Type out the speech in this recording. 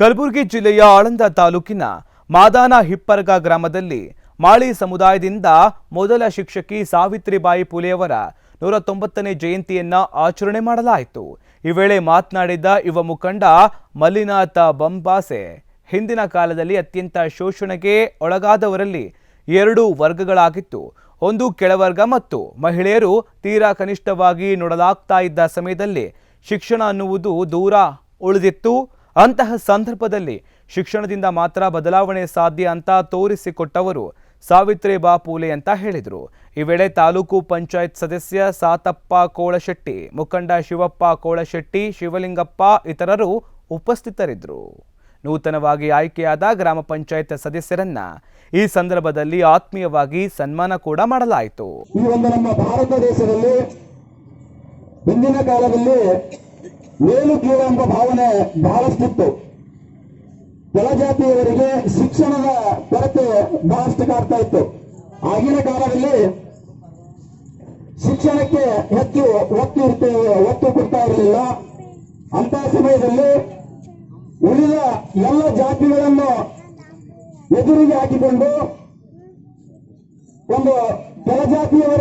ಕಲಬುರಗಿ ಜಿಲ್ಲೆಯ ಆಳಂದ ತಾಲೂಕಿನ ಮಾದಾನ ಹಿಪ್ಪರಗ ಗ್ರಾಮದಲ್ಲಿ ಮಾಳಿ ಸಮುದಾಯದಿಂದ ಮೊದಲ ಶಿಕ್ಷಕಿ ಸಾವಿತ್ರಿಬಾಯಿ ಫುಲೆಯವರ 190ನೇ ಜಯಂತಿಯನ್ನ ಆಚರಣೆ ಮಾಡಲಾಯಿತು। ಈ ವೇಳೆ ಮಾತನಾಡಿದ ಯುವ ಮುಖಂಡ ಮಲ್ಲಿನಾಥ ಬಂಬಾಸೆ, ಹಿಂದಿನ ಕಾಲದಲ್ಲಿ ಅತ್ಯಂತ ಶೋಷಣೆಗೆ ಒಳಗಾದವರಲ್ಲಿ 2 ವರ್ಗಗಳಾಗಿತ್ತು। ಒಂದು ಕೆಳವರ್ಗ ಮತ್ತು ಮಹಿಳೆಯರು ತೀರಾ ಕನಿಷ್ಠವಾಗಿ ನೋಡಲಾಗ್ತಾ ಇದ್ದ ಸಮಯದಲ್ಲಿ ಶಿಕ್ಷಣ ಅನ್ನುವುದು ದೂರ ಉಳಿದಿತ್ತು। ಅಂತಹ ಸಂದರ್ಭದಲ್ಲಿ ಶಿಕ್ಷಣದಿಂದ ಮಾತ್ರ ಬದಲಾವಣೆ ಸಾಧ್ಯ ಅಂತ ತೋರಿಸಿಕೊಟ್ಟವರು ಸಾವಿತ್ರಿಬಾಯಿ ಫುಲೆ ಅಂತ ಹೇಳಿದರು। ಈ ವೇಳೆ ತಾಲೂಕು ಪಂಚಾಯತ್ ಸದಸ್ಯ ಸಾತಪ್ಪ ಕೋಳಶೆಟ್ಟಿ, ಮುಖಂಡ ಶಿವಪ್ಪ ಕೋಳಶೆಟ್ಟಿ, ಶಿವಲಿಂಗಪ್ಪ ಇತರರು ಉಪಸ್ಥಿತರಿದ್ದರು। ನೂತನವಾಗಿ ಆಯ್ಕೆಯಾದ ಗ್ರಾಮ ಪಂಚಾಯತ್ ಸದಸ್ಯರನ್ನ ಈ ಸಂದರ್ಭದಲ್ಲಿ ಆತ್ಮೀಯವಾಗಿ ಸನ್ಮಾನ ಕೂಡ ಮಾಡಲಾಯಿತು। ಈ ಒಂದು ನಮ್ಮ ಭಾರತ ದೇಶದಲ್ಲಿ ಹಿಂದಿನ ಕಾಲದಲ್ಲಿ ಮೇಲು ಕೀಳು ಎಂಬ ಭಾವನೆ ಬಹಳಷ್ಟಿತ್ತು। ಕೆಳಜಾತಿಯವರಿಗೆ ಶಿಕ್ಷಣದ ಕೊರತೆ ಬಹಳಷ್ಟು ಕಾಡ್ತಾ ಇತ್ತು। ಆಗಿನ ಕಾಲದಲ್ಲಿ ಶಿಕ್ಷಣಕ್ಕೆ ಹೆಚ್ಚು ಒತ್ತು ಕೊಡ್ತಾ ಇರಲಿಲ್ಲ। ಅಂತಹ ಸಮಯದಲ್ಲಿ ಉಳಿದ ಎಲ್ಲ ಜಾತಿಗಳನ್ನು ಎದುರಿಗೆ ಹಾಕಿಕೊಂಡು ಒಂದು ಕೆಳಜಾತಿಯವರಿಗೆ